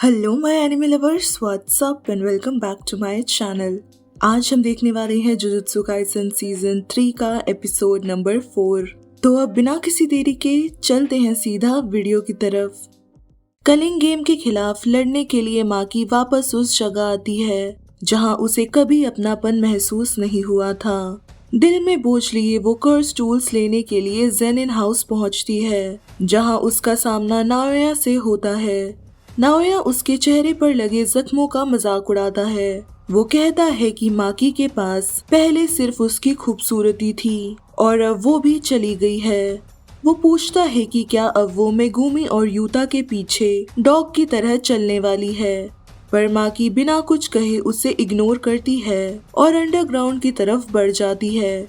Hello my anime lovers, what's up and welcome back to my channel. आज हम देखने वाले हैं जुजुत्सु काइसन सीजन 3 का एपिसोड नंबर 4। तो अब बिना किसी देरी के चलते हैं सीधा वीडियो की तरफ। कलिंग गेम के खिलाफ लड़ने के लिए माकी वापस उस जगह आती है जहां उसे कभी अपनापन महसूस नहीं हुआ था। दिल में बोझ लिए वो कर्स टूल्स लेने के लिए जेनिन हाउस पहुंचती है जहां उसका सामना नाओया से होता है। नाओया उसके चेहरे पर लगे जख्मों का मजाक उड़ाता है। वो कहता है कि माकी के पास पहले सिर्फ उसकी खूबसूरती थी और अब वो भी चली गई है। वो पूछता है कि क्या अब वो मेगुमी और यूता के पीछे डॉग की तरह चलने वाली है, पर माकी बिना कुछ कहे उसे इग्नोर करती है और अंडरग्राउंड की तरफ बढ़ जाती है।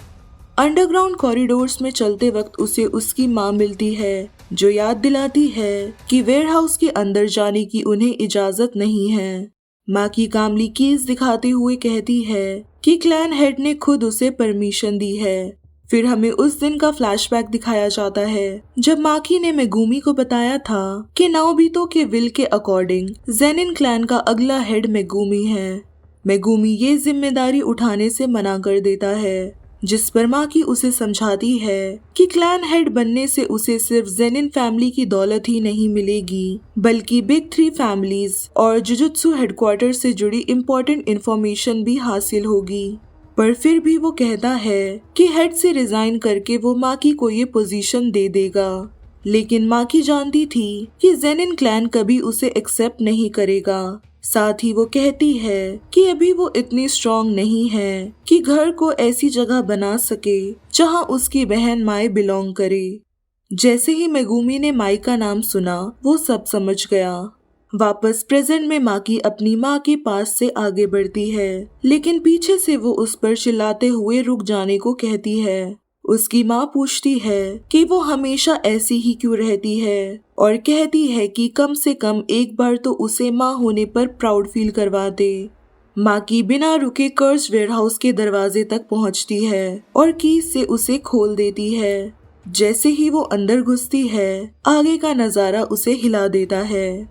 अंडरग्राउंड कॉरिडोर्स में चलते वक्त उसे उसकी माँ मिलती है जो याद दिलाती है कि वेयरहाउस के अंदर जाने की उन्हें इजाजत नहीं है। माँ की कामली कीज दिखाते हुए कहती है कि क्लैन हेड ने खुद उसे परमिशन दी है। फिर हमें उस दिन का फ्लैशबैक दिखाया जाता है जब माकी ने मेगुमी को बताया था कि नाओबितो के विल के अकॉर्डिंग जेनिन क्लैन का अगला हेड मेगुमी है। मेगुमी ये जिम्मेदारी उठाने से मना कर देता है, जिस पर माकी उसे समझाती है कि क्लैन हेड बनने से उसे सिर्फ जेनिन फैमिली की दौलत ही नहीं मिलेगी बल्कि बिग 3 फैमिलीज और जुजुत्सु हेडक्वार्टर से जुड़ी इम्पोर्टेंट इंफॉर्मेशन भी हासिल होगी। पर फिर भी वो कहता है कि हेड से रिजाइन करके वो माकी को ये पोजीशन दे देगा, लेकिन माकी जानती थी कि जेनिन क्लैन कभी उसे एक्सेप्ट नहीं करेगा। साथ ही वो कहती है कि अभी वो इतनी स्ट्रॉन्ग नहीं है कि घर को ऐसी जगह बना सके जहां उसकी बहन माई बिलोंग करे। जैसे ही मेगुमी ने माई का नाम सुना वो सब समझ गया। वापस प्रेजेंट में माकी अपनी माँ के पास से आगे बढ़ती है, लेकिन पीछे से वो उस पर चिल्लाते हुए रुक जाने को कहती है। उसकी माँ पूछती है कि वो हमेशा ऐसी ही क्यों रहती है और कहती है कि कम से कम एक बार तो उसे माँ होने पर प्राउड फील करवा दे। माकी बिना रुके कर्स वेयरहाउस के दरवाजे तक पहुंचती है और कीज से उसे खोल देती है। जैसे ही वो अंदर घुसती है आगे का नजारा उसे हिला देता है।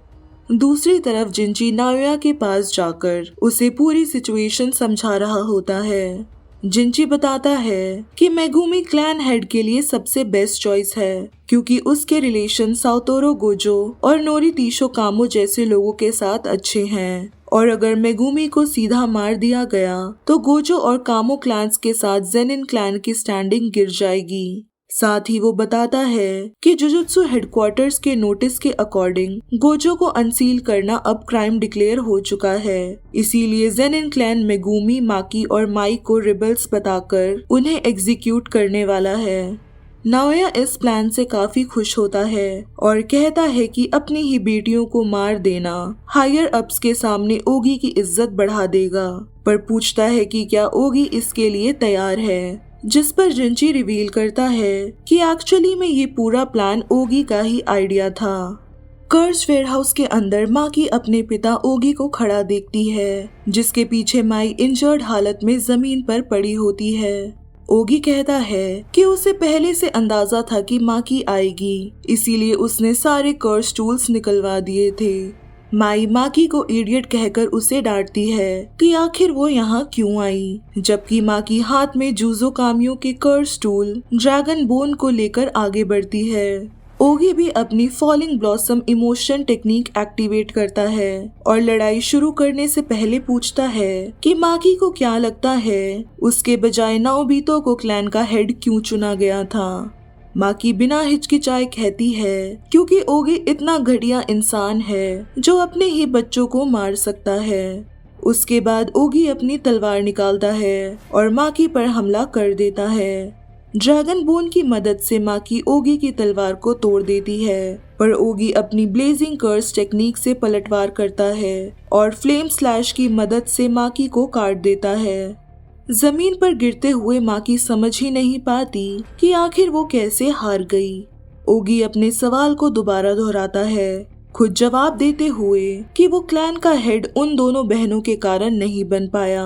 दूसरी तरफ जिंची नाओया के पास जाकर उसे पूरी सिचुएशन समझा रहा होता है। जिंची बताता है कि मेगुमी क्लैन हेड के लिए सबसे बेस्ट चॉइस है क्योंकि उसके रिलेशन साओतोरो गोजो और नोरितीशो कामो जैसे लोगों के साथ अच्छे हैं, और अगर मेगुमी को सीधा मार दिया गया तो गोजो और कामो क्लैंस के साथ जेनिन क्लैन की स्टैंडिंग गिर जाएगी। साथ ही वो बताता है कि जुजुत्सु हेडक्वार्टर्स के नोटिस के अकॉर्डिंग गोजो को अनसील करना अब क्राइम डिक्लेयर हो चुका है, इसीलिए जेनिन क्लैन मेगुमी, माकी और माई को रिबल्स बताकर उन्हें एग्जीक्यूट करने वाला है। नाओया इस प्लान से काफी खुश होता है और कहता है कि अपनी ही बेटियों को मार देना हायर अप्स के सामने ओगी की इज्जत बढ़ा देगा, पर पूछता है कि क्या ओगी इसके लिए तैयार है, जिस पर जिंची रिवील करता है कि एक्चुअली में ये पूरा प्लान ओगी का ही आइडिया था। कर्स वेयरहाउस के अंदर माकी अपने पिता ओगी को खड़ा देखती है, जिसके पीछे माई इंजर्ड हालत में जमीन पर पड़ी होती है। ओगी कहता है कि उसे पहले से अंदाजा था कि माकी आएगी, इसीलिए उसने सारे कर्स टूल्स निकलवा दिए थे। माई माकी को इडियट कहकर उसे डांटती है कि आखिर वो यहाँ क्यों आई, जबकि माकी हाथ में जूजो कामियों के कर्स टूल ड्रैगन बोन को लेकर आगे बढ़ती है। ओगी भी अपनी falling blossom emotion technique activate करता है और लड़ाई शुरू करने से पहले पूछता है कि माकी को क्या लगता है उसके बजाय नाओबितो को क्लैन का हेड क्यों चुना गया था। माकी बिना हिचकिचाए कहती है क्योंकि ओगी इतना घटिया इंसान है जो अपने ही बच्चों को मार सकता है। उसके बाद ओगी अपनी तलवार निकालता है और माकी पर हमला कर देता है। ड्रैगन बोन की मदद से माकी ओगी की तलवार को तोड़ देती है, पर ओगी अपनी ब्लेजिंग कर्स टेक्निक से पलटवार करता है और फ्लेम स्लैश की मदद से माकी को काट देता है। जमीन पर गिरते हुए माकी समझ ही नहीं पाती कि आखिर वो कैसे हार गई। ओगी अपने सवाल को दोबारा दोहराता है, खुद जवाब देते हुए कि वो क्लैन का हेड उन दोनों बहनों के कारण नहीं बन पाया।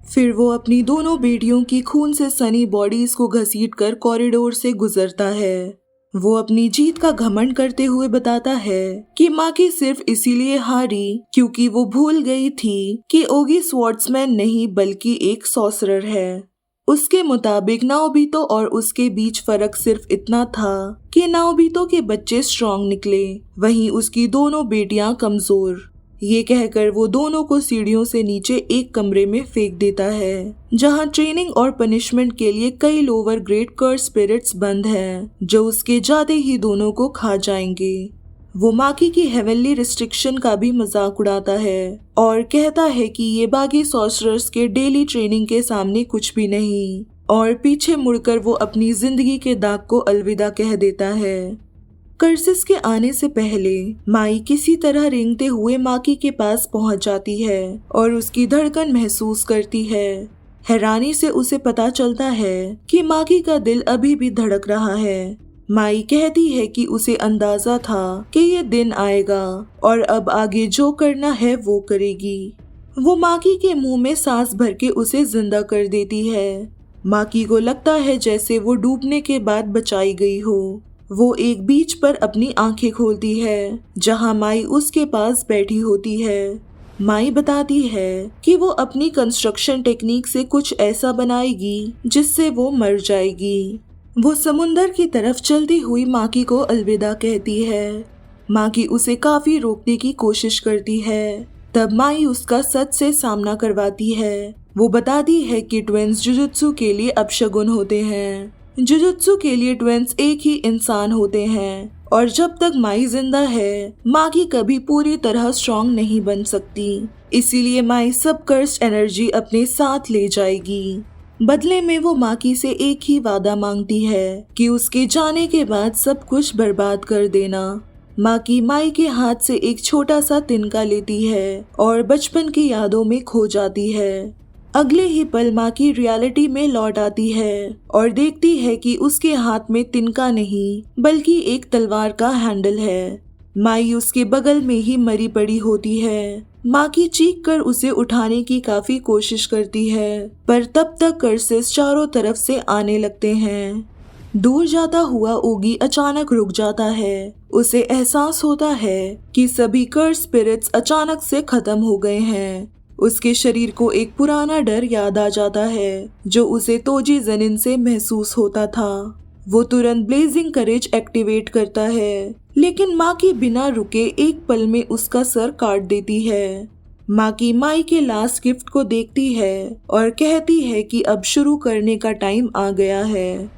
फिर वो अपनी दोनों बेटियों की खून से सनी बॉडीज को घसीटकर कॉरिडोर से गुजरता है। वो अपनी जीत का घमंड करते हुए बताता है कि माकी सिर्फ इसीलिए हारी क्योंकि वो भूल गई थी कि ओगी स्वॉर्ड्समैन नहीं बल्कि एक सॉर्सरर है। उसके मुताबिक नाओबितो और उसके बीच फर्क सिर्फ इतना था कि नाओबितो के बच्चे स्ट्रांग निकले, वहीं उसकी दोनों बेटियां कमजोर। ये कहकर वो दोनों को सीढ़ियों से नीचे एक कमरे में फेंक देता है जहां ट्रेनिंग और पनिशमेंट के लिए कई लोअर ग्रेड कर्स स्पिरिट्स बंद हैं जो उसके जाते ही दोनों को खा जाएंगे। वो माकी की हेवनली रिस्ट्रिक्शन का भी मजाक उड़ाता है और कहता है कि ये बाकी सॉर्सरर्स के डेली ट्रेनिंग के सामने कुछ भी नहीं, और पीछे मुड़कर वो अपनी जिंदगी के दाग को अलविदा कह देता है। कर्सिस के आने से पहले माई किसी तरह रेंगते हुए माकी के पास पहुंच जाती है और उसकी धड़कन महसूस करती है। हैरानी से उसे पता चलता है कि माकी का दिल अभी भी धड़क रहा है। माई कहती है कि उसे अंदाजा था कि ये दिन आएगा और अब आगे जो करना है वो करेगी। वो माकी के मुंह में सांस भर के उसे जिंदा कर देती है। माकी को लगता है जैसे वो डूबने के बाद बचाई गई हो। वो एक बीच पर अपनी आंखें खोलती है जहां माई उसके पास बैठी होती है। माई बताती है कि वो अपनी कंस्ट्रक्शन टेक्निक से कुछ ऐसा बनाएगी जिससे वो मर जाएगी। वो समुंदर की तरफ चलती हुई माकी को अलविदा कहती है। माकी उसे काफी रोकने की कोशिश करती है। तब माई उसका सच से सामना करवाती है। वो बताती है कि ट्विंस जुजुत्सु के लिए अपशगुन होते हैं। जुजुत्सु के लिए ट्विंस एक ही इंसान होते हैं और जब तक माई जिंदा है माकी कभी पूरी तरह स्ट्रांग नहीं बन सकती। इसीलिए माई सब कर्स्ड एनर्जी अपने साथ ले जाएगी। बदले में वो माकी से एक ही वादा मांगती है कि उसके जाने के बाद सब कुछ बर्बाद कर देना। माकी माई के हाथ से एक छोटा सा तिनका लेती है और बचपन की यादों में खो जाती है। अगले ही पल माकी रियलिटी में लौट आती है और देखती है कि उसके हाथ में तिनका नहीं बल्कि एक तलवार का हैंडल है। माई उसके बगल में ही मरी पड़ी होती है। माकी चीख कर उसे उठाने की काफी कोशिश करती है पर तब तक कर्सेस चारों तरफ से आने लगते हैं। दूर जाता हुआ ओगी अचानक रुक जाता है। उसे एहसास होता है कि सभी कर्स स्पिरिट्स अचानक से खत्म हो गए हैं। उसके शरीर को एक पुराना डर याद आ जाता है जो उसे तोजी ज़निन से महसूस होता था। वो तुरंत ब्लेजिंग करेज एक्टिवेट करता है लेकिन माकी बिना रुके एक पल में उसका सर काट देती है। माकी माई के लास्ट गिफ्ट को देखती है और कहती है कि अब शुरू करने का टाइम आ गया है।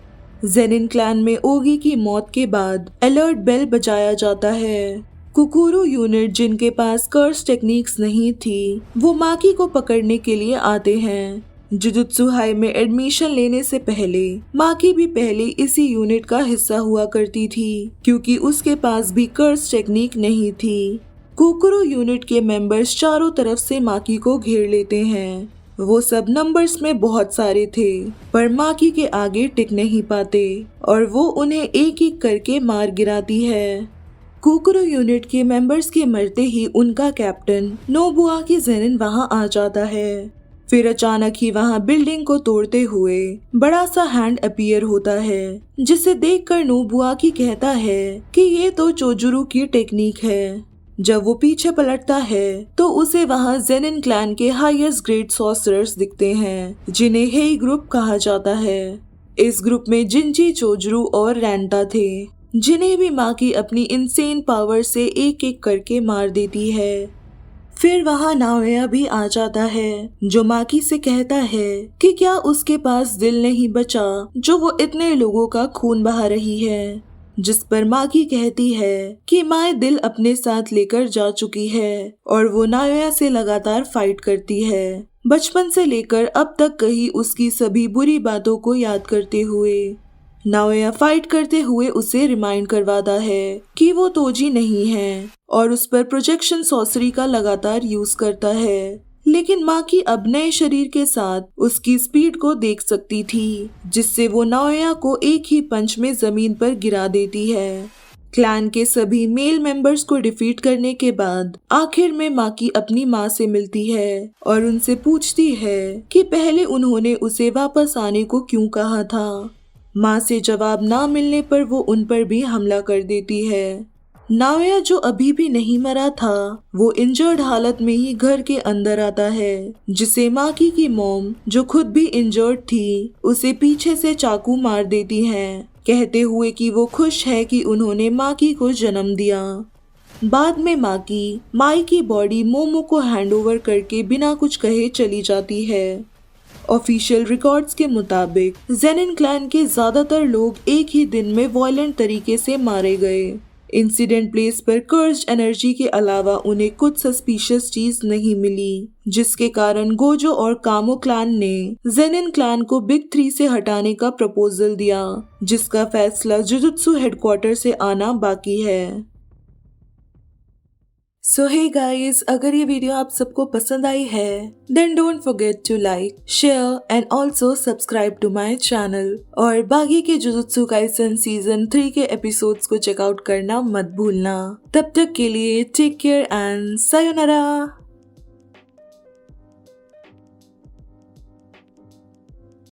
ज़ेनिन क्लैन में ओगी की मौत के बाद अलर्ट बेल बजाया जाता है। कुकुरु यूनिट जिनके पास कर्स टेक्निक्स नहीं थी वो माकी को पकड़ने के लिए आते हैं। जुजुत्सु हाई में एडमिशन लेने से पहले माकी भी पहले इसी यूनिट का हिस्सा हुआ करती थी क्योंकि उसके पास भी कर्स टेक्निक नहीं थी। कुकुरु यूनिट के मेंबर्स चारों तरफ से माकी को घेर लेते हैं। वो सब नंबर्स में बहुत सारे थे पर माकी के आगे टिक नहीं पाते और वो उन्हें एक एक करके मार गिराती है। कुकुरु यूनिट के मेंबर्स के मरते ही उनका कैप्टन नोबुआकी ज़ेनिन वहां आ जाता है। फिर अचानक ही वहां बिल्डिंग को तोड़ते हुए बड़ा सा हैंड अपीयर होता है जिसे देखकर नोबुआकी कहता है कि ये तो चोजुरु की टेक्निक है। जब वो पीछे पलटता है तो उसे वहां ज़ेनिन क्लैन के हाईएस्ट ग्रेड सॉर्सरर्स दिखते हैं जिन्हें हेई ग्रुप कहा जाता है। इस ग्रुप में जिंजी, चोजुरु और रैंटा थे जिन्हें भी माकी अपनी इंसेन पावर से एक एक करके मार देती है। फिर वहां नाओया भी आ जाता है जो माकी से कहता है कि क्या उसके पास दिल नहीं बचा जो वो इतने लोगों का खून बहा रही है, जिस पर माकी कहती है कि माए दिल अपने साथ लेकर जा चुकी है और वो नाओया से लगातार फाइट करती है, बचपन से लेकर अब तक कही उसकी सभी बुरी बातों को याद करते हुए। नाओया फाइट करते हुए उसे रिमाइंड करवाता है कि वो तोजी नहीं है और उस पर प्रोजेक्शन सॉर्सरी का लगातार यूज करता है, लेकिन माकी अब नए शरीर के साथ उसकी स्पीड को देख सकती थी जिससे वो नाओया को एक ही पंच में जमीन पर गिरा देती है। क्लैन के सभी मेल मेंबर्स को डिफीट करने के बाद आखिर में माकी अपनी माँ से मिलती है और उनसे पूछती है कि पहले उन्होंने उसे वापस आने को क्यों कहा था। माँ से जवाब ना मिलने पर वो उन पर भी हमला कर देती है। नाओया जो अभी भी नहीं मरा था वो इंजर्ड हालत में ही घर के अंदर आता है, जिसे माकी की मॉम जो खुद भी इंजर्ड थी उसे पीछे से चाकू मार देती है, कहते हुए कि वो खुश है कि उन्होंने माकी को जन्म दिया। बाद में माकी माई की बॉडी मोमो को हैंडओवर करके बिना कुछ कहे चली जाती है। ऑफिशियल रिकॉर्ड्स के मुताबिक जेनिन क्लैन के ज्यादातर लोग एक ही दिन में वायलेंट तरीके से मारे गए। इंसिडेंट प्लेस पर कर्स्ड एनर्जी के अलावा उन्हें कुछ सस्पिशियस चीज नहीं मिली, जिसके कारण गोजो और कामो क्लैन ने जेनिन क्लैन को बिग 3 से हटाने का प्रपोजल दिया, जिसका फैसला जुजुत्सु हेडक्वार्टर से आना बाकी है। सो हे गाइस, अगर ये वीडियो आप सबको पसंद आई है then don't forget to like, share and also subscribe to my channel, और बाकी के जुजुत्सु काइसन सीजन 3 के एपिसोड्स को चेकआउट करना मत भूलना। तब तक के लिए टेक केयर एंड सायोनारा।